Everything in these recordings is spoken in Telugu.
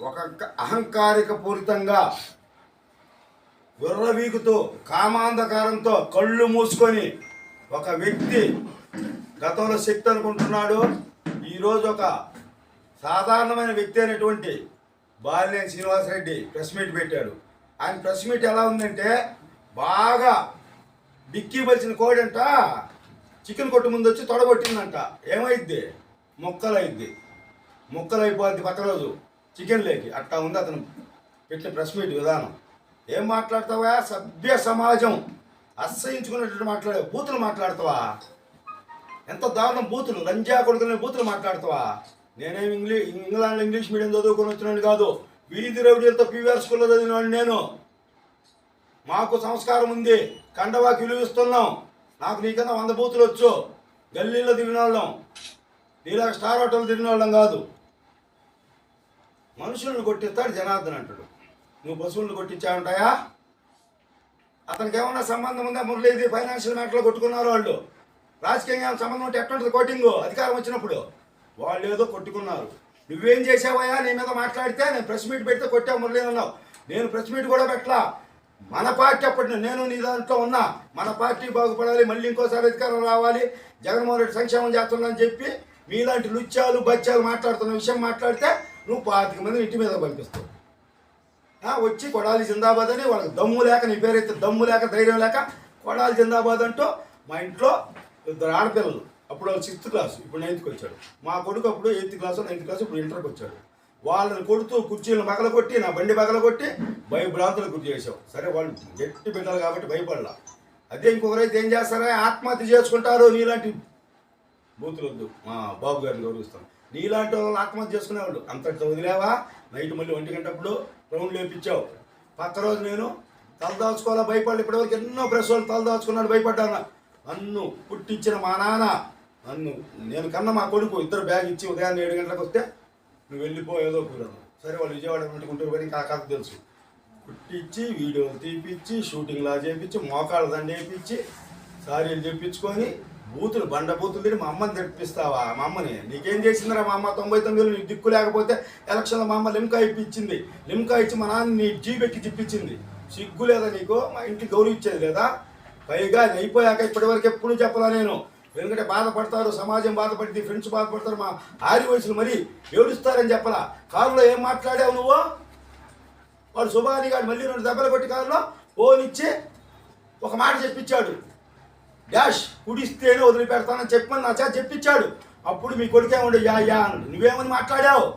ఒక అహంకారిక పూరితంగా విర్రవీగుతూ కామాంధకారంతో కళ్ళు మూసుకొని ఒక వ్యక్తి గతంలో శక్తి అనుకుంటున్నాడు. ఈరోజు ఒక సాధారణమైన వ్యక్తి అయినటువంటి బాలినేని శ్రీనివాసరెడ్డి ప్రెస్ మీట్ పెట్టాడు. ఆయన ప్రెస్ మీట్ ఎలా ఉందంటే, బాగా డిక్కీ బలిచిన కోడంట చికెన్ కొట్టు ముందు వచ్చి తొడగొట్టిందంట. ఏమైద్ది? ముక్కలైపోద్ది పక్క రోజు చికెన్ లేకి. అట్టా ఉంది అతను పెట్టిన ప్రెస్ మీట్ విధానం. ఏం మాట్లాడతావా? సభ్య సమాజం అసహించుకున్నట్టు మాట్లాడే బూతులు మాట్లాడతావా? ఎంత దారుణం బూతులు, లంజా కొడుకునే బూతులు మాట్లాడతావా? నేనేమి ఇంగ్లాండ్ ఇంగ్లీష్ మీడియం చదువుకొని వచ్చినాను కాదు. వీధి రౌడీలతో పీవీఆర్ స్కూల్లో చదివినాడు నేను. మాకు సంస్కారం ఉంది, కండవాకి విలువిస్తున్నాం. నాకు నీకన్నా 100 బూతులు వచ్చు. గల్లీలో తిరిగిన వాళ్ళం, నీలా స్టార్ హోటల్ తిరిగిన వాళ్ళం కాదు. మనుషులను కొట్టిస్తాడు జనార్దన్ అంటాడు. నువ్వు పశువులను కొట్టించావంటాయా? అతనికి ఏమన్నా సంబంధం ఉందా? మురళీది ఫైనాన్షియల్ మ్యాటర్లో కొట్టుకున్నారు వాళ్ళు. రాజకీయంగా సంబంధం ఉంటే ఎట్లుంటుంది కోటింగు? అధికారం వచ్చినప్పుడు వాళ్ళు ఏదో కొట్టుకున్నారు. నువ్వేం చేసావయ్యా? నీ మీద మాట్లాడితే నేను ప్రెస్ మీట్ పెడితే కొట్టావు మురళీ అన్నావు. నేను ప్రెస్ మీట్ కూడా పెట్టలా. మన పార్టీ అప్పటి నేను నీ దాంట్లో ఉన్నా. మన పార్టీ బాగుపడాలి, మళ్ళీ ఇంకోసారి అధికారం రావాలి, జగన్మోహన్ రెడ్డి సంక్షేమం చేస్తుందని చెప్పి మీలాంటి లుచ్చాలు బచ్చాలు మాట్లాడుతున్న విషయం మాట్లాడితే నువ్వు 25 మందిని ఇంటి మీద పంపిస్తావు. వచ్చి కొడాలి జిందాబాద్ అని వాళ్ళకి దమ్ము లేక, నీ పేరైతే దమ్ము లేక ధైర్యం లేక కొడాలి జిందాబాద్ అంటూ మా ఇంట్లో 2 ఆడపిల్లలు. అప్పుడు వాళ్ళు 6th క్లాసు, ఇప్పుడు 9th వచ్చాడు. మా కొడుకు అప్పుడు 8th క్లాసు 9th క్లాసు, ఇప్పుడు ఇంటర్కి వచ్చాడు. వాళ్ళని కొడుతూ కుర్చీలను కొట్టి నా బండి కొట్టి భయభ్రాంతులకు గురి చేసావు. సరే వాళ్ళు గట్టి బిడ్డలు కాబట్టి భయపడలా. అదే ఇంకొకరైతే ఏం చేస్తారా? ఆత్మహత్య చేసుకుంటారు. నీలాంటి బూతులు వద్దు, మా బాబు గారిని గౌరవిస్తాం. నీలాంటి వాళ్ళు ఆత్మహత్య చేసుకునేవాళ్ళు. అంతటితో వదిలేవా? నైట్ మళ్ళీ 1 గంటప్పుడు రౌండ్ లేపించావు. పక్క రోజు నేను తలదాచుకోవాలా భయపడి, ఇప్పటివరకు ఎన్నో ప్రెస్ వాళ్ళు తలదాచుకున్నాడు, భయపడ్డాను. నన్ను పుట్టించిన మా నాన్న, నేను కన్నా మా కొడుకు ఇద్దరు బ్యాగ్ ఇచ్చి ఉదయాన్నే 7 గంటలకు వస్తే నువ్వు వెళ్ళిపో ఏదో కూరను. సరే వాళ్ళు విజయవాడ పెట్టుకుంటారు కానీ ఆ కథ తెలుసు. పుట్టించి వీడియోలు తీపిచ్చి షూటింగ్లా చేయించి మోకాళ్ళ దండ వేయించి సారీలు చెప్పించుకొని బూతులు బండ బూతులు తిని మా అమ్మని తెప్పిస్తావా? మా అమ్మని నీకేం చేసిందిరా? మా అమ్మ 99 నీకు దిక్కు లేకపోతే ఎలక్షన్లో మా అమ్మ లిమ్కా ఇప్పించింది. లిమ్కా ఇచ్చి మా నాన్న నీ జీబెక్కి తిప్పించింది. సిగ్గు లేదా నీకు? మా ఇంటికి గౌరవ ఇచ్చేది లేదా? పైగా అది అయిపోయాక ఇప్పటివరకు ఎప్పుడు చెప్పలా నేను. ఎందుకంటే బాధపడతారు, సమాజం బాధపడింది, ఫ్రెండ్స్ బాధపడతారు, మా ఆరి వయసులు మరీ ఏడుస్తారని చెప్పలా. కారులో ఏం మాట్లాడావు నువ్వు? వాడు సుభాని గారు మళ్ళీ 2 దెబ్బలు కొట్టి కారులో ఫోనిచ్చి ఒక మాట చెప్పించాడు. డాష్ కుడిస్తేనే వదిలిపెడతానని చెప్పమని నా చేత చెప్పించాడు. అప్పుడు మీ కొడుకేమండు యా అన్నాడు. నువ్వేమని మాట్లాడావు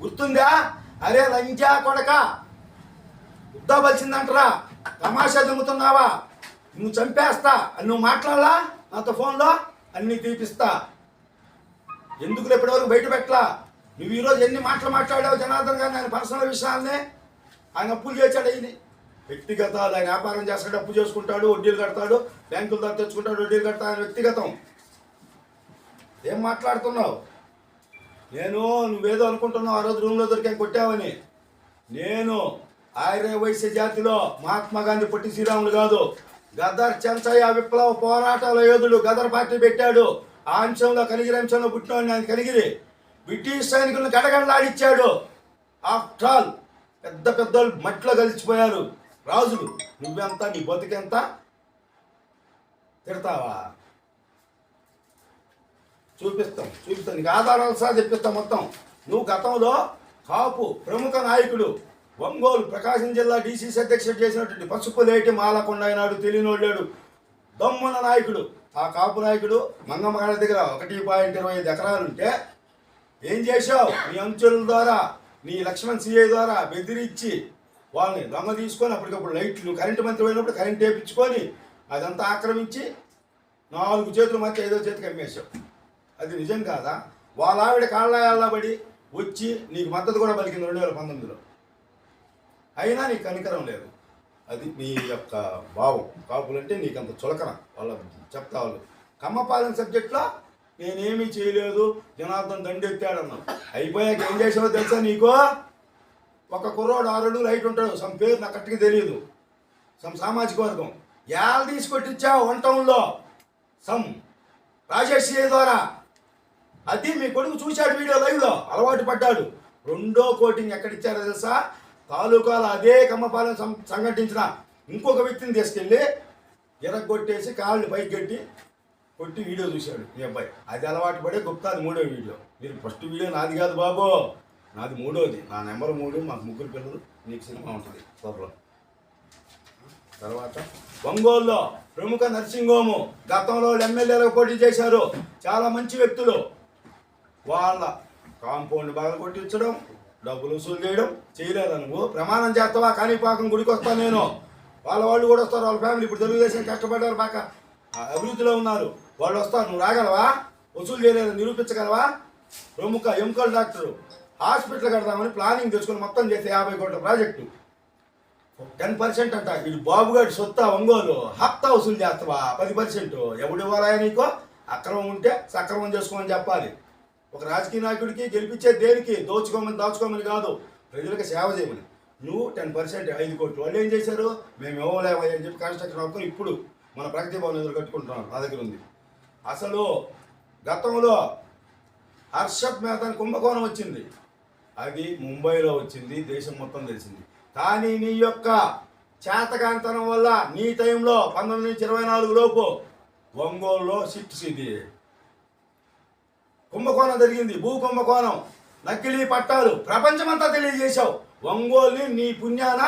గుర్తుందా? అరే లంజా కొడక, ఉద్దా బలిసిందంటరా, తమాషా దిగుతున్నావా, నువ్వు చంపేస్తా అని నువ్వు మాట్లాడలా నాతో ఫోన్లో? అన్నీ తీపిస్తా. ఎందుకు ఎప్పటివరకు బయట పెట్టలా? నువ్వు ఈరోజు ఎన్ని మాటలు మాట్లాడావు జనార్దన్ గారిని, ఆయన పర్సనల్ విషయాల్ని. ఆయన అప్పులు చేశాడు. ఆయన వ్యక్తిగతాలు, ఆయన వ్యాపారం చేస్తాడు, అప్పు చేసుకుంటాడు, వడ్డీలు కడతాడు, బ్యాంకుల ద్వారా తెచ్చుకుంటాడు, వడ్డీలు కడతాడు. ఆయన వ్యక్తిగతం. ఏం మాట్లాడుతున్నావు? నువ్వేదో అనుకుంటున్నావు ఆ రోజు రూమ్లో దొరికాను కొట్టావని. నేను ఆర్య వైశ్య జాతిలో మహాత్మా గాంధీ పొట్టి శ్రీరాములు కాదు, గదర్ చెంచయ్య విప్లవ పోరాటాల యోధుడు గదర్ పార్టీ పెట్టాడు. ఆ అంశంలో కనిగిరి అంశంలో పుట్టినవాడిని. ఆయన కనిగిరి బ్రిటిష్ సైనికులను గడగడలాడిచ్చాడు. ఆఫ్టర్ ఆల్ పెద్ద మట్టిలో కలిసిపోయారు రాజులు. నువ్వెంత, నీ బతుకెంత? తిడతావా? చూపిస్తాం నీకు ఆధారాలు సహా చెప్పిస్తాం మొత్తం. నువ్వు గతంలో కాపు ప్రముఖ నాయకుడు, ఒంగోలు ప్రకాశం జిల్లా డీసీసీ అధ్యక్షుడు చేసినటువంటి పసుపులేటి మాలకొండ అయినాడు, తెలియనోళ్ళాడు, దమ్మున నాయకుడు. ఆ కాపు నాయకుడు మంగమ్మ గారి దగ్గర 1.25 ఎకరాలుంటే ఏం చేశావు? నీ అంచుల ద్వారా, నీ లక్ష్మణ్ సిఐ ద్వారా బెదిరించి వాళ్ళని దొంగ తీసుకొని అప్పటికప్పుడు లైట్లు, కరెంటు మంత్రి పోయినప్పుడు కరెంట్ వేయించుకొని అదంతా ఆక్రమించి 4 చేతులు మధ్య 5వ చేతికి అమ్మేశావు. అది నిజం కాదా? వాళ్ళ ఆవిడ కాళ్ళబడి వచ్చి నీకు మద్దతు కూడా పలికింది 2019లో. అయినా నీకు కనికరం లేదు. అది నీ యొక్క భావం. కాపులంటే నీకంత చులకన. వాళ్ళ చెప్తా వాళ్ళు కమ్మపాలెం సబ్జెక్ట్లో నేనేమీ చేయలేదు, జనార్దన్ దండెత్తాడన్నావు. అయిపోయాక ఏం చేసావో తెలుసా నీకు? ఒక కుర్రోడు 6 అడుగులు హైట్ ఉంటాడు, సమ్ పేరు నాకు కరెక్ట్గా తెలియదు, సమ్ సామాజిక వర్గం. ఏళ్ళు తీసుకొట్టించావు 1 టౌన్లో సమ్ రాజేష్ ద్వారా. అది మీ కొడుకు చూశాడు వీడియో లైవ్లో, అలవాటు పడ్డాడు. రెండో కోటింగ్ ఎక్కడిచ్చారో తెలుసా? తాలూకాలో అదే కమ్మపాలెం సంఘటించిన ఇంకొక వ్యక్తిని తీసుకెళ్ళి ఎరగొట్టేసి కాళ్ళు పైకి కొట్టి వీడియో చూశాడు మీ అబ్బాయి. అది అలవాటు పడే గుప్తా, అది 3వ వీడియో. మీరు ఫస్ట్ వీడియో నాది కాదు బాబు, నాది 3వది. నా నెంబర్ 3, మాకు 3 పిల్లలు. నీకు సినిమా ఉంటుంది త్వరలో. తర్వాత ఒంగోలులో ప్రముఖ నర్సింగ్ హోము, గతంలో ఎమ్మెల్యేలకు పోటీ చేశారు, చాలా మంచి వ్యక్తులు. వాళ్ళ కాంపౌండ్ బాగా కొట్టించడం, డబ్బులు వసూలు చేయలేదా? నువ్వు ప్రమాణం చేస్తావా? కాణిపాకం గుడికి వస్తాను నేను. వాళ్ళు కూడా వస్తారు, వాళ్ళ ఫ్యామిలీ. ఇప్పుడు తెలుగుదేశం కష్టపడ్డారు, బాగా అభివృద్ధిలో ఉన్నారు, వాళ్ళు వస్తారు. నువ్వు రాగలవా? వసూలు చేయలేదని నిరూపించగలవా? ప్రముఖ ఎముకల డాక్టరు హాస్పిటల్ కడదామని ప్లానింగ్ తెచ్చుకొని మొత్తం చేస్తే 50 కోట్ల ప్రాజెక్టు. 10% అంట. ఇది బాబుగాడి సొత్తా ఒంగోలు. హప్తా వసూలు చేస్తావా? 10%. ఎవడు ఇవ్వాలా నీకో? అక్రమం ఉంటే సక్రమం చేసుకోమని చెప్పాలి. ఒక రాజకీయ నాయకుడికి గెలిపించే దేనికి? దాచుకోమని కాదు, ప్రజలకు సేవ చేయమని. నువ్వు 10%, 5 కోట్లు. వాళ్ళు ఏం చేశారు? మేము ఇవ్వలేము అని చెప్పి కన్స్ట్రక్షన్ ఆపుకొని ఇప్పుడు మన ప్రగతి భవన్ ఎదురు కట్టుకుంటున్నాం. నా దగ్గర ఉంది. అసలు గతంలో హర్షత్ మేధాని కుంభకోణం వచ్చింది, అది ముంబైలో వచ్చింది, దేశం మొత్తం తెలిసింది. కానీ నీ యొక్క చేతకాంతనం వల్ల నీ టైంలో 19 నుంచి 24 లోపు ఒంగోలులో షిఫ్ట్స్ ఇది కుంభకోణం జరిగింది. భూ కుంభకోణం, నకిలీ పట్టాలు, ప్రపంచమంతా తెలియజేశావు. ఒంగోలుని నీ పుణ్యాన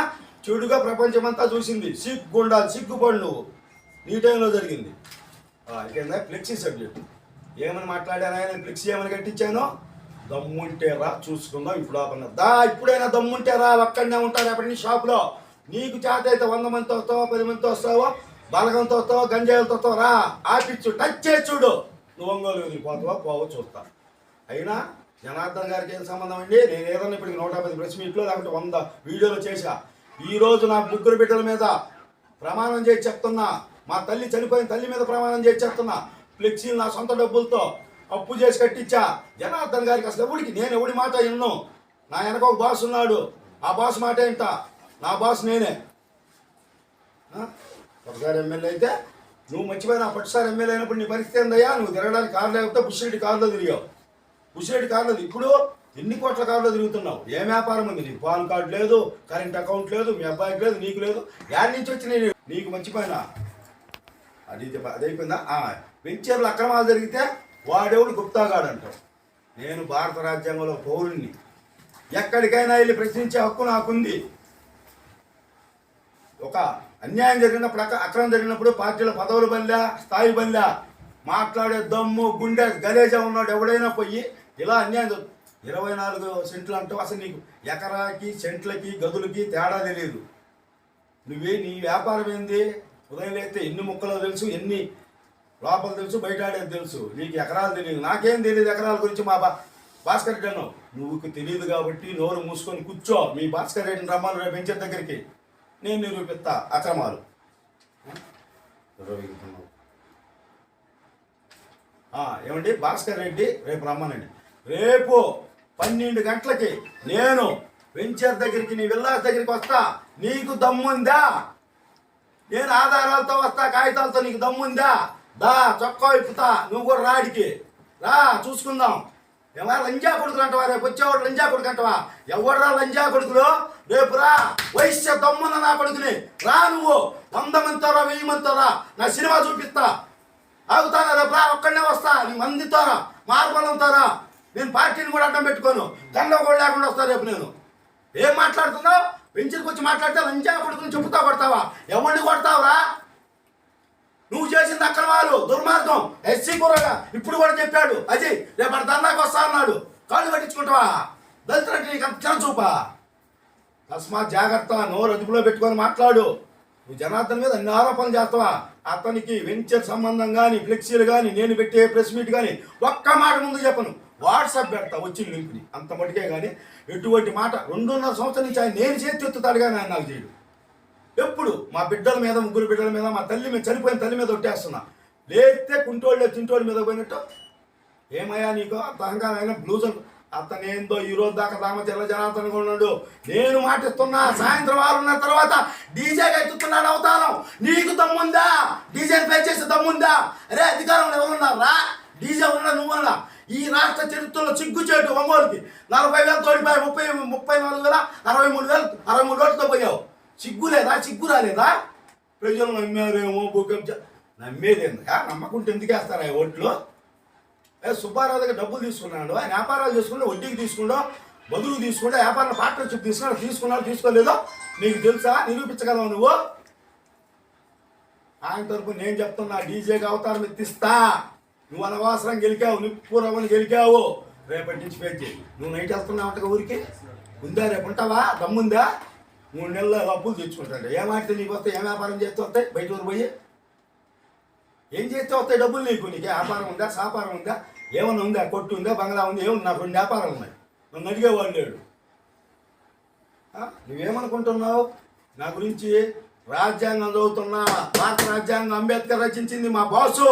చెడుగా ప్రపంచమంతా చూసింది. సిగ్గుండాలి, సిగ్గుపడు నువ్వు. నీ టైంలో జరిగింది. ఇక ఫ్లెక్సీ సబ్జెక్ట్ ఏమని మాట్లాడాను? నేను ఫ్లెక్సీ ఏమని కట్టించానో, దమ్ముంటే రా చూసుకుందాం. ఇప్పుడైనా దమ్ముంటే రా, అక్కడనే ఉంటారు ఎప్పటి షాప్లో. నీకు చేత అయితే 100 మందితో వస్తావో, 10 మందితో వస్తావో, బలగంతో వస్తావో, గంజాయిలతో వస్తావో, రా ఆపిచ్చు, టచ్ చేసి చూడు. నువ్వు ఒంగోలు వదిలిపోతావో పోవో చూస్తా. అయినా జనార్దన్ గారికి ఏం సంబంధం అండి? నేను ఏదన్నా ఇప్పటికి 150 ప్రెస్ మీట్లో లేకపోతే 100 వీడియోలు చేశా. ఈరోజు నా 3 బిడ్డల మీద ప్రమాణం చేసి చెప్తున్నా. మా తల్లి చనిపోయిన తల్లి మీద ప్రమాణం చేసి చెప్తున్నా. ఫ్లెక్సీలు నా సొంత డబ్బులతో అప్పు చేసి కట్టించా. జనార్దన్ గారికి అసలు నేను ఎవడి మాట విన్ను. నా వెనక ఒక బాస్ ఉన్నాడు, ఆ బాస్ మాట ఏంట? నా బాస్ నేనే. ఒకసారి ఎమ్మెల్యే అయితే నువ్వు మర్చిపోయినా, పట్టుసారి ఎమ్మెల్యే అయినప్పుడు నీ పరిస్థితి ఏందయ్యా? నువ్వు తిరగడానికి కారు లేకపోతే బుషిరెడ్డి కారులో తిరిగావు. బుషిరెడ్డి కారులో ఇప్పుడు ఎన్ని కోట్ల కారులో తిరుగుతున్నావు? ఏం వ్యాపారం ఉంది నీకు? పాన్ కార్డు లేదు, కరెంట్ అకౌంట్ లేదు, మీ అబ్బాయికి లేదు, నీకు లేదు. యాడ్ నుంచి వచ్చి నేను నీకు మర్చిపోయినా? అదైపోయిందా? వెంచర్లు అక్రమాలు జరిగితే వాడెవడు గుప్తాగాడు అంటావు. నేను భారత రాజ్యాంగంలో పౌరుణ్ణి, ఎక్కడికైనా వెళ్ళి ప్రశ్నించే హక్కు నాకుంది. ఒక అన్యాయం జరిగినప్పుడు, అక్రమం జరిగినప్పుడు పార్టీలో పదవులు బందా, స్థాయి బందా, మాట్లాడే దమ్ము గుండె గలేజా ఉన్నాడు ఎవడైనా పోయి ఇలా అన్యాయం 24 సెంట్లు అంటావు. అసలు నీకు ఎకరాకి, సెంట్లకి, గదులకి తేడా తెలియదు. నీ వ్యాపారం ఏంది? ఉదయం లేస్తే ఎన్ని ముక్కలో తెలుసు, ఎన్ని లోపల తెలుసు, బయట ఆడేది తెలుసు. నీకు ఎకరాలు తెలియదు. నాకేం తెలియదు ఎకరాల గురించి. మా భాస్కర్ రెడ్డి అన్నావు. నువ్వుకు తెలియదు కాబట్టి నోరు మూసుకొని కూర్చో. మీ భాస్కర్ రెడ్డిని రమ్మను రేపు వెంచర్ దగ్గరికి, నేను నిరూపిస్తా అక్రమాలు. ఏమండి? భాస్కర్ రెడ్డి రేపు రమ్మనండి. రేపు 12 గంటలకి నేను వెంచర్ దగ్గరికి, నీ విల్లాస్ దగ్గరికి వస్తా. నీకు దమ్ముందా? నేను ఆధారాలతో వస్తా, కాగితాలతో. నీకు దమ్ముందా? దా చొక్కా ఇప్పుతా. నువ్వు కూడా రాడికి రా, చూసుకుందాం. ఏమైనా లంజా కొడుకులు అంటవా? రేపు వచ్చేవాడు లంజా కొడుకు అంటవా? ఎవడరా లంజా కొడుకులు? రేపు రా, వైశ్య దమ్మున్న నా కొడుకుని రా. నువ్వు 100 మందితో రా, 1000 మందితో రా, నా సినిమా చూపిస్తా. ఆగుతానా? రేపు రా, ఒక్కడనే వస్తా. నీ మందితో రా, మార్బలంతో రా. నేను పార్టీని కూడా అడ్డం పెట్టుకోను, గండ కూడా లేకుండా వస్తా రేపు. నేను ఏం మాట్లాడుతున్నావు? వెంచర్కి వచ్చి మాట్లాడితే లంజా కొడుకుని చెప్పుతా కొడతావా? ఎవరిని కొడతావురా? నువ్వు చేసిన అక్రమాలు, దుర్మార్గం. ఎస్సీ కూరగా ఇప్పుడు కూడా చెప్పాడు అజయ్, రేపటి దందాకు వస్తా అన్నాడు. కాళ్ళు పట్టించుకుంటావా? దళితులంటే నీకు అంత చిన్న చూపా? తస్మాత్ జాగ్రత్త, నోరు అదుపులో పెట్టుకొని మాట్లాడు. నువ్వు జనార్దన్ మీద అన్ని ఆరోపణలు చేస్తావా? అతనికి వెంచర్ సంబంధం కానీ, ఫ్లెక్సీలు కానీ, నేను పెట్టే ప్రెస్ మీట్ కానీ ఒక్క మాట ముందు చెప్పను. వాట్సాప్ పెడతా వచ్చిన లింక్ని, అంత మటుకే. కానీ ఎటువంటి మాట 2.5 సంవత్సరం నుంచి ఆయన నేను చేతి ఎత్తుతాడు కానీ ఆయన నాకు చేయడు. ఎప్పుడు మా బిడ్డల మీద, 3 బిడ్డల మీద, మా తల్లి మీద, చనిపోయిన తల్లి మీద ఒట్టేస్తున్నా. లేస్తే కుంటోళ్ళే తింటోళ్ళ మీద పోయినట్టు. ఏమయ్యా నీకు అంత అహంకారం? అయినా బ్లూజ్ అతనేందో ఈ రోజు దాకా దామచర్ల జనార్దన్ ఉన్నాడు. నేను మాటిస్తున్నా, సాయంత్రం 6:30 తర్వాత డీజేగా ఎత్తుతున్నాడు అవతారం. నీకు దమ్ముందా? డీజేని పే చేసే దమ్ముందా? అరే అధికారంలో ఎవరున్నారా? డీజే ఉన్నా, నువ్వన్నా. ఈ రాష్ట్ర చరిత్రలో సిగ్గుచేటు ఒంగోలుకి 40,000 తోడిపోయి 34,000 63,000 63 ఓట్లతో పోయావు. సిగ్గు లేదా? సిగ్గు రాలేదా? ప్రజలు నమ్మారేమో భూకంప నమ్మేదేందా? నమ్మకుంటే ఎందుకు వేస్తారా ఈ ఓట్లు? సుబ్బారావు దగ్గర డబ్బులు తీసుకున్నాడు, ఆయన వ్యాపారాలు చేసుకుంటే వడ్డీకి తీసుకుంటో బదులు తీసుకుంటే వ్యాపారం పార్ట్నర్షిప్ తీసుకున్నాడు తీసుకోలేదో నీకు తెలుసా? నిరూపించగలవు నువ్వు? ఆయన తరపు నేను చెప్తున్నా, డీజేకి అవతారం ఎత్తిస్తా. నువ్వు అనవసరం గెలికావు, నిప్పురవని గెలికావు. రేపటి నుంచి ఫేస్ చేయి. నువ్వు నైట్ వెళ్తున్నావు ఊరికి ఉందా? రేపు ఉంటావా? దమ్ముందా? 3 నెలల అప్పులు తెచ్చుకుంటాడు. ఏమాడితే నీకు వస్తాయి? ఏం వ్యాపారం చేస్తే వస్తాయి? బయట ఊరు పోయి ఏం చేస్తే వస్తాయి డబ్బులు నీకు? నీకు వ్యాపారం ఉందా? సాపారం ఉందా? ఏమన్నా ఉందా? కొట్టు ఉందా? బంగ్లా ఉంది? ఏముంది? నాకు 2 వ్యాపారాలు ఉన్నాయి. నన్ను అడిగేవాడు లేడు. నువ్వేమనుకుంటున్నావు నా గురించి? రాజ్యాంగం చదువుతున్నా. భారత రాజ్యాంగం అంబేద్కర్ రచించింది మా బాసు.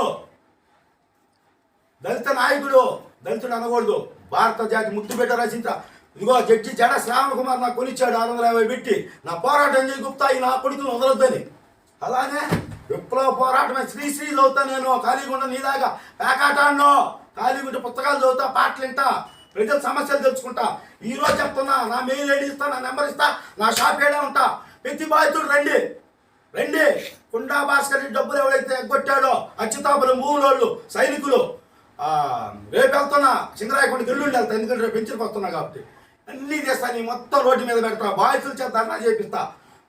దళిత నాయకుడు, దళితుడు అనకూడదు, భారత జాతి ముద్దుబిడ్డ రచించ. ఇదిగో జడ్జి జడ శ్రావణ కుమార్ నాకు కొనిచ్చాడు 650 పెట్టి. నా పోరాటం చేయి గుప్తా, ఈ నా కొడుకును వదలొద్దని. అలానే విప్లవ పోరాటమే శ్రీశ్రీ చదువుతా. నేను ఖాళీగుండ నీదాగా పేకాటాన్నో, ఖాళీగుంట పుస్తకాలు చదువుతా, పాటలు వింటా, ప్రజల సమస్యలు తెలుసుకుంటా. ఈ రోజు చెప్తున్నా, నా మెయిల్ ఐడి ఇస్తా, నా నెంబర్ ఇస్తా, నా షాప్ ఏడే ఉంటా. ప్రతి బాధితుడు రండి. కుండా భాస్కర్ డబ్బులు ఎవరైతే ఎగ్గొట్టాడో అచ్యుతాపురం భూములోళ్ళు సైనికులు రేపు వెళ్తున్నా. సింగరాయకొండకి ఎల్లుండి వెళ్తా, ఎందుకంటే రేపు పెంచుకు వస్తున్నా కాబట్టి. అన్నీ చేస్తా, నీ మొత్తం రోడ్డు మీద పెడతా, బాధితుల చేత ధర్నా చేపిస్తా.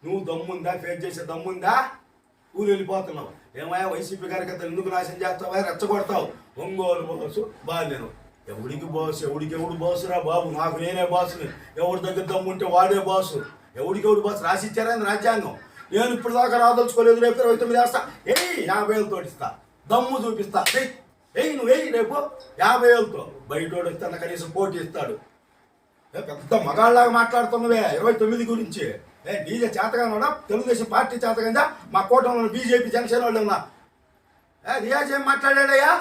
నువ్వు దమ్ముందా? ఫేస్ చేసే దమ్ముందా? ఊరు వెళ్ళిపోతున్నావు. ఏమయ్యా వైసీపీ కార్యకర్తలు ఎందుకు నాశనం చేస్తావా? రెచ్చగొడతావు. ఒంగోలు బాసు బాగాలేను. ఎవడికి బాసు? ఎవడు బాసురా బాబు? నాకు నేనే బాసుని. ఎవరి దగ్గర దమ్ముంటే వాడే బాసు. ఎవడు బాసు? రాసిచ్చారా రాజ్యాంగం? నేను ఇప్పుడు దాకా రాదలుచుకోలేదు. రేపు 29 వేస్తా. 50,000 తోటిస్తా. దమ్ము చూపిస్తా. నువ్వు రేపు 50,000తో. బయటోడు వస్తే కనీసం పోటీ ఇస్తాడు. పెద్ద మగాళ్ళలాగా మాట్లాడుతున్నవే 29 గురించి. డీజే చేతగానోడా? తెలుగుదేశం పార్టీ చేతగా మా కూటమిలో బీజేపీ జనసేన వాళ్ళు ఉన్నా. రియాజ్ ఏం మాట్లాడాడయ్యా?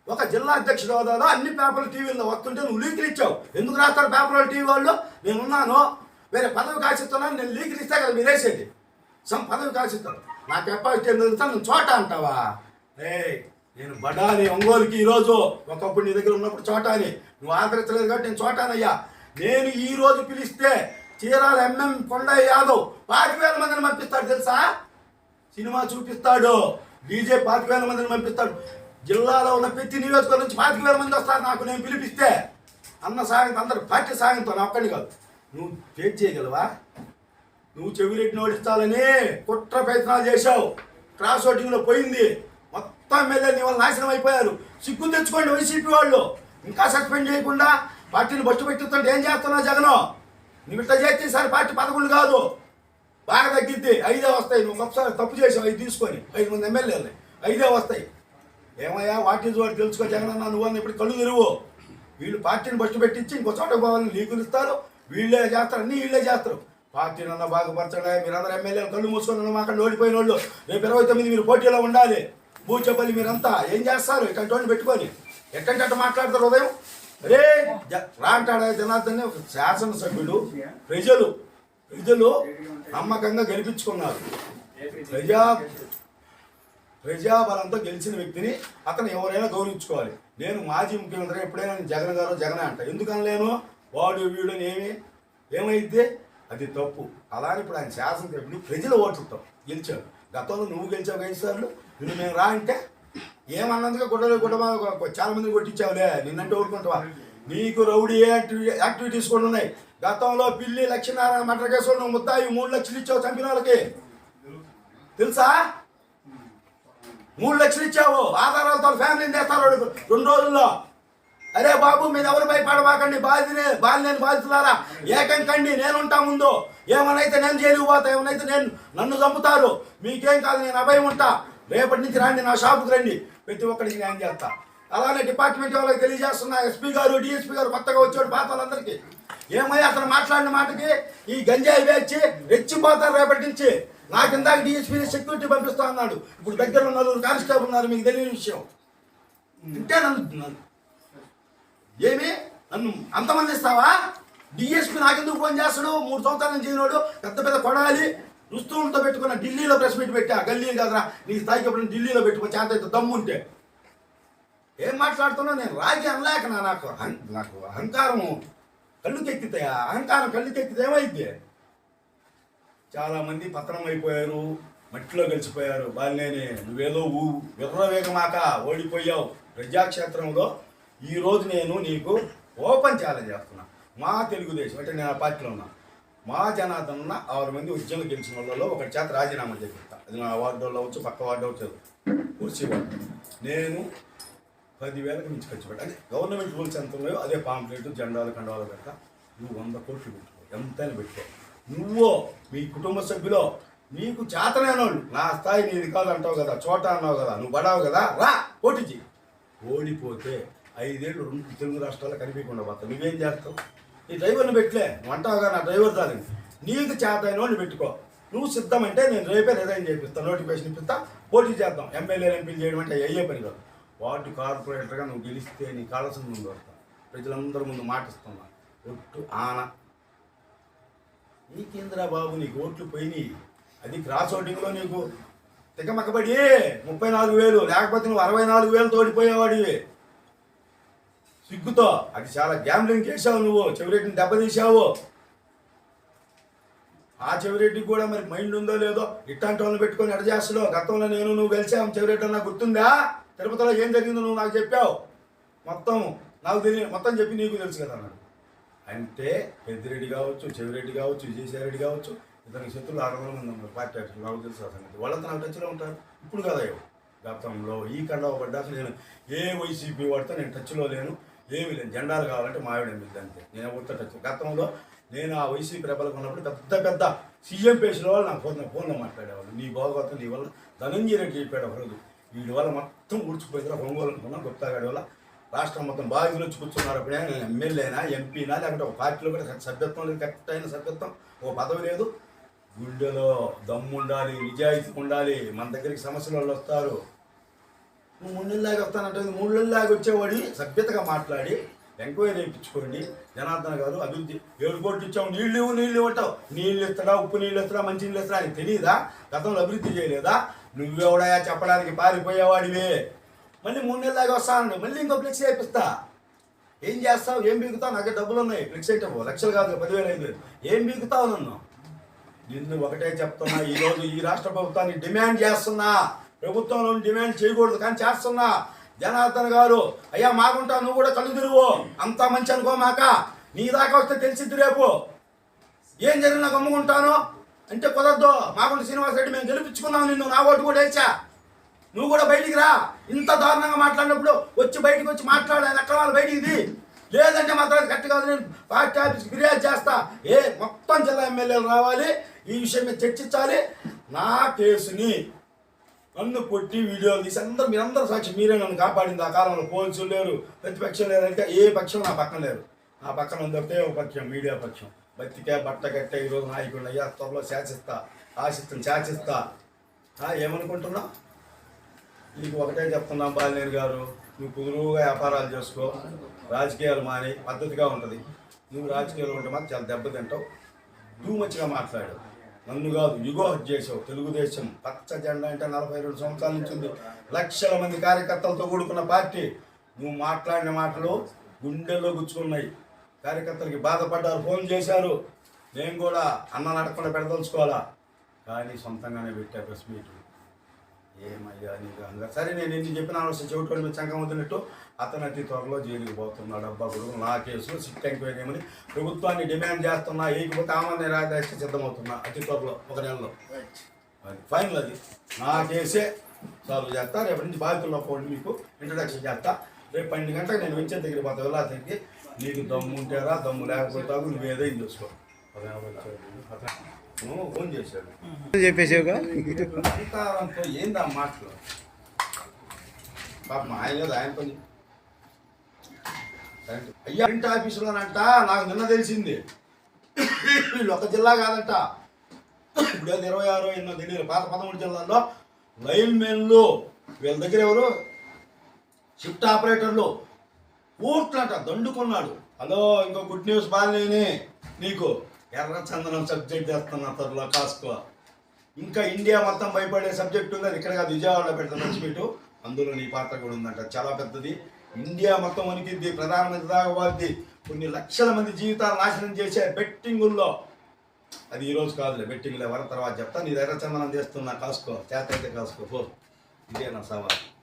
ఒక జిల్లా అధ్యక్షుడు హోదాలో అన్ని పేపర్లు టీవీలో వస్తుంటే నువ్వు లీకులు ఇచ్చావు. ఎందుకు రాస్తారు పేపర్లు టీవీ వాళ్ళు? నేనున్నాను, వేరే పదవి కాసిస్తున్నాను, నేను లీకులు ఇస్తే కదా మీరు వేసేది. పదవి కాసిస్తాను. నాకు ఎప్పటి నువ్వు చోట అంటావా? నేను బడాని ఒంగోలుకి ఈరోజు, ఒకప్పుడు నీ దగ్గర ఉన్నప్పుడు చోటాని, నువ్వు ఆదరించలేదు కాబట్టి నేను చోటానయ్యా. నేను ఈ రోజు పిలిస్తే చీరాల ఎంఎం కొండయ్య యాదవ్ 25,000 మందిని పంపిస్తాడు తెలుసా? సినిమా చూపిస్తాడు. డీజే 25,000 మందిని పంపిస్తాడు. జిల్లాలో ఉన్న ప్రతి నియోజకవర్గం నుంచి 25,000 మంది వస్తారు నాకు నేను పిలిపిస్తే. అన్న సాయంతో అందరు పార్టీ సాయంతో, నా ఒక్కడిని కాదు. నువ్వు ఫేస్ చేయగలవా? నువ్వు చెవిరెడ్డిని ఓడించాలని కుట్ర ప్రయత్నాలు చేశావు. క్రాస్ ఓటింగ్లో పోయింది. మొత్తం ఎమ్మెల్యే నీ వాళ్ళు నాశనం అయిపోయారు. సిగ్గు తెచ్చుకోండి వైసీపీ వాళ్ళు. ఇంకా సస్పెండ్ చేయకుండా పార్టీని బస్సు పెట్టిస్తుంటే ఏం చేస్తున్నావు జగన్? నువ్వు ఇట్లా చేస్తే ఈసారి పార్టీ 11 కాదు, బాగా తగ్గిద్ది. 5 వస్తాయి. నువ్వు ఒకసారి తప్పు చేసావు, 5 తీసుకొని 5 మంది ఎమ్మెల్యేలు 5 వస్తాయి. ఏమయ్యా వాట్ ఈజ్ వాట్ తెలుసుకో జగన్ అన్న. నువ్వు అన్న ఇప్పుడు కళ్ళు తెరువు. వీళ్ళు పార్టీని బస్సు పెట్టించి ఇంకో చోట పోవాలని లీకులు ఇస్తారు. వీళ్ళే చేస్తారు, అన్నీ వీళ్ళే చేస్తారు. పార్టీని అన్న బాగుపరచడా? మీరందరూ ఎమ్మెల్యేలు కళ్ళు మూసుకొని అక్కడ ఓడిపోయిన వాళ్ళు. రేపు 29 మీరు పోటీలో ఉండాలి. బూచపల్లి మీరంతా ఏం చేస్తారు? ఇట్లాంటి వాళ్ళు పెట్టుకొని ఎట్టంటే అట్ట మాట్లాడతారు. ఉదయం రే రాంటాడా జనార్దన్ ఒక శాసనసభ్యుడు ప్రజలు నమ్మకంగా గెలిపించుకున్నారు. ప్రజాబలంతో గెలిచిన వ్యక్తిని అతను ఎవరైనా గౌరవించుకోవాలి. నేను మాజీ ముఖ్యమంత్రి ఎప్పుడైనా జగన్ గారు జగనే అంట. ఎందుకనలేను? వాడు వీడని ఏమైతే అది తప్పు. అలానే ఇప్పుడు ఆయన శాసనసభ్యుడు ప్రజల ఓట్లతో గెలిచాడు. గతంలో నువ్వు గెలిచావు 5 సార్లు. నిన్ను మేము రా అంటే ఏమన్నందుగా గుడ్డ చాలా మందిని కొట్టించావులే. నిన్నంటే ఊరుకుంటావా? నీకు రౌడీ యాక్టివిటీస్ కూడా ఉన్నాయి. గతంలో పిల్లి లక్ష్మీనారాయణ మర్డర్ కేసులో నువ్వు ముద్దాయి 3 లక్షలు ఇచ్చావు చంపిన వాళ్ళకి తెలుసా? 3 లక్షలు ఇచ్చావు. ఆధారాలతో ఫ్యామిలీని చేస్తారు 2 రోజుల్లో. అరే బాబు మీరు ఎవరు భయపడబాకండి. బాధిలేని బాధితులారా ఏకం కండి. నేనుంటా ముందు. ఏమనైతే నేను జైలుకు పోతా, ఏమనైతే నన్ను చంపుతారు. మీకేం కాదు, నేను అభయం ఉంటా. రేపటి నుంచి రండి, నా షాపుకి రండి. ప్రతి ఒక్కరికి న్యాయం చేస్తా. అలానే డిపార్ట్మెంట్ వాళ్ళకి తెలియజేస్తున్నా. ఎస్పీ గారు డిఎస్పీ గారు కొత్తగా వచ్చాడు పాత వాళ్ళందరికీ. ఏమయ్యా అతను మాట్లాడిన మాటకి ఈ గంజాయి వేచి రెచ్చిపోతారు రేపటి నుంచి. నాకు ఇందాక డిఎస్పీ సెక్యూరిటీ పంపిస్తా అన్నాడు. ఇప్పుడు దగ్గరలో 4 కానిస్టేబుల్ ఉన్నారు. మీకు తెలియని విషయం. ఇంటే నన్ను అంతమంది ఇస్తావా? డిఎస్పీ నాకెందుకు ఫోన్ చేస్తాడు? 3 సంవత్సరాల నుంచి చేయనోడు పెద్ద కొడాలి దుస్తులతో పెట్టుకున్న ఢిల్లీలో ప్రెస్ మీట్ పెట్టా. గల్లీ కదరా నీ స్థాయికి ఎప్పుడు ఢిల్లీలో పెట్టుకో చేత అయితే దమ్ముంటే. ఏం మాట్లాడుతున్నా నేను రాజీ అనలేక నాకు అహంకారము కళ్ళుకెక్కితాయా? అహంకారం కళ్ళుకెక్కితే ఏమైంది? చాలామంది పతనం అయిపోయారు, మట్టిలో గెలిచిపోయారు. బాలినేని నువ్వేదో విర్రవేగమాక ఓడిపోయావు ప్రజాక్షేత్రంలో. ఈరోజు నేను నీకు ఓపెన్ ఛాలెంజ్ చేస్తున్నా. మా తెలుగుదేశం అంటే నేను ఆ పార్టీలో ఉన్నా, మా జనార్దన్ 6 మంది ఉద్యోగం గెలిచిన వాళ్ళలో ఒకటి చేత రాజీనామా చేపిస్తా. అది నా వార్డులో అవచ్చు, పక్క వార్డు అవచ్చు, కుర్చీ వార్డు. నేను 10,000కి మించి ఖర్చు పెట్టా. అదే గవర్నమెంట్ రూల్స్ ఎంత ఉన్నాయో అదే పాంప్లెట్, జెండాలు, కండవాలు పెడతా. నువ్వు 100 కోట్లు పెట్టుకో, ఎంతైనా పెట్టుకో. నువ్వు మీ కుటుంబ సభ్యులో నీకు చేతనైన వాళ్ళు, నా స్థాయి నీది కాదు అంటావు కదా, చోట అన్నావు కదా, నువ్వు పడావు కదా, రా పోటీ చెయ్యి. ఓడిపోతే 5 ఏళ్ళు 2 తెలుగు రాష్ట్రాల్లో కనిపించకుండా పోతావు. నువ్వేం చేస్తావు? నీ డ్రైవర్ని పెట్టలే, నువ్వు అంటావుగా నా డ్రైవర్ దాని. నీకు చేతైన వాళ్ళు పెట్టుకో. నువ్వు సిద్ధమంటే నేను రేపే రిజైన్ చేపిస్తాను, నోటిఫికేషన్ ఇప్పిస్తా, పోటీ చేద్దాం. ఎమ్మెల్యేలు ఎంపీలు చేయడం అంటే అయ్యే పని కాదు. వార్డు కార్పొరేటర్గా నువ్వు గెలిస్తే నీ కాలసం ముందు వస్తా, ప్రజలందరి ముందు మాటిస్తున్నా. ఒట్టు ఆన నీకేంద్రా బాబు, నీకు ఓట్లు పోయినాయి. అది క్రాస్ ఓటింగ్లో నీకు తికమక్కబడి 34,000, లేకపోతే నువ్వు 64,000 తోడిపోయేవాడివి సిగ్గుతో. అది చాలా గ్యాంబ్లింగ్ చేసావు నువ్వు, చెవిరెడ్డిని దెబ్బతీసావు. ఆ చెవిరెడ్డికి కూడా మరి మైండ్ ఉందో లేదో, ఇట్లాంటి వాళ్ళని పెట్టుకొని ఎడ చేస్తాడో. గతంలో నువ్వు గెలిచావు చెవిరెడ్డి అన్న గుర్తుందా? తిరుపతిలో ఏం జరిగిందో నువ్వు నాకు చెప్పావు. మొత్తం నాకు తెలియదు, మొత్తం చెప్పి నీకు తెలుసు కదా అన్నాడు. అంటే పెద్దిరెడ్డి కావచ్చు, చెవిరెడ్డి కావచ్చు, విజయసాయిరెడ్డి కావచ్చు, ఇతనికి శత్రులు 600 మంది ఉన్నారు పార్టీ అధ్యక్షులు, నాకు తెలుసు ఆ సంగతి. వాళ్ళంతా నాకు టచ్లో ఉంటారు. ఇప్పుడు కదా గతంలో ఈ కండవ పడ్డాక నేను ఏ వైసీపీ వాడితో నేను టచ్లో లేను, ఏమీ లేను. జెండాలు కావాలంటే మావిడ ఎమ్మెల్యే అంతే, నేను ఎవరితో టచ్. గతంలో నేను ఆ వైసీపీ రెబలకు ఉన్నప్పుడు పెద్ద సీఎం పేషల వాళ్ళు నాకు ఫోన్లో మాట్లాడేవాళ్ళు. నీ బాగోతం నీ వల్ల ధనంజయ రెడ్డి చెప్పాడు ఒకరోజు, వీడి వల్ల మొత్తం ఊడ్చిపోయిందిరా ఒంగోలు అనుకున్నా, గుప్తాగాడి వల్ల రాష్ట్రం మొత్తం బాధ్యులు వచ్చి కూర్చున్నారు. అప్పుడే నేను ఎమ్మెల్యేనా, ఎంపీనా, లేకపోతే ఒక పార్టీలో కూడా సభ్యత్వం లేదు, కరెక్ట్ అయిన సభ్యత్వం, ఒక పదవి లేదు. గుండెలో దమ్ము ఉండాలి, నిజాయితీ ఉండాలి. మన దగ్గరికి సమస్యల వాళ్ళు వస్తారు. నువ్వు 3 నెలలాగా వస్తానంటే 3 నెలలాగా వచ్చేవాడి సభ్యతగా మాట్లాడి ఎంక్వైరీ చేయించుకోండి. జనార్దన్ గారు అభివృద్ధి 7 కోట్లు ఇచ్చావు, నీళ్ళు అంటావు. నీళ్ళు ఇస్తాడా, ఉప్పు నీళ్ళు ఇస్తాడా, మంచి నీళ్ళు ఇస్తాడా అని తెలియదా? గతంలో అభివృద్ధి చేయలేదా? నువ్వెవడయా చెప్పడానికి పారిపోయేవాడివే. మళ్ళీ 3 నెలలాగా వస్తాను, మళ్ళీ ఇంకో ఫ్లెక్స్ వేయిస్తా. ఏం చేస్తావు? ఏం బీగుతావు? నాకు డబ్బులు ఉన్నాయి, ఫ్లెక్స్ అయితే లక్షలు కాదు 10,000 5,000. ఏం బీగుతావు? నిన్ను ఒకటే చెప్తున్నా, ఈరోజు ఈ రాష్ట్ర ప్రభుత్వాన్ని డిమాండ్ చేస్తున్నా. ప్రభుత్వంలో డిమాండ్ చేయకూడదు కానీ చేస్తున్నా. జనార్దన్ గారు అయ్యా మాకుంటా, నువ్వు కూడా కళ్ళు తిరుగు, అంతా మంచి అనుకోమాక. నీ దాకా వస్తే తెలిసిద్ది రేపు ఏం జరిగినా గమ్ముకుంటాను అంటే కుదరదు. మాగుంట శ్రీనివాసరెడ్డి మేము గెలిపించుకున్నాం నిన్ను, నా ఓటు కూడా వేసా. నువ్వు కూడా బయటికి రా. ఇంత దారుణంగా మాట్లాడినప్పుడు వచ్చి బయటికి వచ్చి మాట్లాడాలి, ఎక్కడ వాళ్ళు బయటికి లేదంటే మాత్రం కరెక్ట్ కాదు. నేను పార్టీ ఆఫీస్కి ఫిర్యాదు చేస్తా. మొత్తం జిల్లా ఎమ్మెల్యేలు రావాలి, ఈ విషయం మీద చర్చించాలి. నా కేసుని నన్ను కొట్టి వీడియోలు తీసి మీరందరూ సాక్షి, మీరే నన్ను కాపాడింది. ఆ కాలంలో పోలీసులు లేరు, ప్రతిపక్షం లేదంటే ఏ పక్షం నా పక్కన లేరు. నా పక్కన ఉందంటే ఒక పక్షం, మీడియా పక్షం. బతికే బట్ట కట్టే ఈరోజు నాయకుడు అయ్యా, త్వరలో శాసిస్తా. ఏమనుకుంటున్నా? నీకు ఒకటే చెప్తున్నాం బాలినేని గారు, నువ్వు కుదురుగా వ్యాపారాలు చేసుకో, రాజకీయాలు మాని, పద్ధతిగా ఉంటుంది. నువ్వు రాజకీయాలు ఉంటే మాత్రం చాలా దెబ్బతింటావు. టూ మచ్గా మాట్లాడు. నన్ను కాదు, యుగో చేసావు. తెలుగుదేశం పచ్చ జెండా అంటే 42 సంవత్సరాల నుంచి ఉంది. లక్షల మంది కార్యకర్తలతో కూడుకున్న పార్టీ. నువ్వు మాట్లాడిన మాటలు గుండెల్లో గుచ్చుకున్నాయి. కార్యకర్తలకి బాధపడ్డారు, ఫోన్ చేశారు. నేను కూడా అన్న నడకుండా పెడదలుచుకోవాలా, కానీ సొంతంగానే పెట్టా ప్రెస్ మీట్. ఏమయ్యా నీకు అంగా సరే, నేను ఎన్ని చెప్పినా చెవిటోడి మీద చంకం వదిలినట్టు. అతను అతి త్వరలో జైలుకి పోతున్నాడు. అబ్బా గురువు నా కేసులో సిట్ ఎంక్వైరీ ఏమని ప్రభుత్వాన్ని డిమాండ్ చేస్తున్నా. ఏకపోతే ఆమె రాజాకి సిద్ధమవుతున్నా అతి త్వరలో, 1 నెలలో. అది ఫైనల్, అది నా కేసే సాల్వ్ చేస్తా. రేపటి నుంచి బాధితుల్లో ఫోన్ మీకు ఇంట్రడక్షన్ చేస్తా. రేపు 12 గంటలకు నేను వచ్చే దగ్గర పోతా. వెళ్ళానికి నీకు దమ్ము ఉంటేరా, దమ్ము లేకపోతావు, నువ్వేదైనా చూసుకో. ఫోన్ చేశాడు చెప్పేసావుగా, అధికారంతో ఏందా మాటలు. పాపం ఆయన లేదు, ఆయన పని. అయ్యా ప్రింట్ ఆఫీసులోనంట నాకు నిన్న తెలిసింది, వీళ్ళు ఒక జిల్లా కాదంట, ఇప్పుడు 26 ఎన్నో తెలియదు, పాత 13 జిల్లాల్లో లైన్ మెన్లు వీళ్ళ దగ్గర ఎవరు షిఫ్ట్ ఆపరేటర్లు ఊట్లంట దండుకున్నాడు. హలో, ఇంకో గుడ్ న్యూస్ బాగాలేని నీకు ఎర్ర చందనం సబ్జెక్ట్ చేస్తున్నా త్వరలో కాసుకో. ఇంకా ఇండియా మొత్తం భయపడే సబ్జెక్ట్ ఉంది, అది ఇక్కడ కాదు, విజయవాడలో పెడతాను మంచి మీటు. అందులో నీ పాత్ర కూడా ఉందంట, చాలా పెద్దది. ఇండియా మొత్తం వణికిద్ది, ప్రధానమంత్రి దాకా పోద్ది, కొన్ని లక్షల మంది జీవితాలు నాశనం చేసే బెట్టింగుల్లో. అది ఈరోజు కాదులే, బెట్టింగ్లు ఎవరి తర్వాత చెప్తా. నీ దగ్గర చందనం చేస్తున్నా, కాసుకో, చేత అయితే కాసుకో పో. ఇదే నా సవాల్.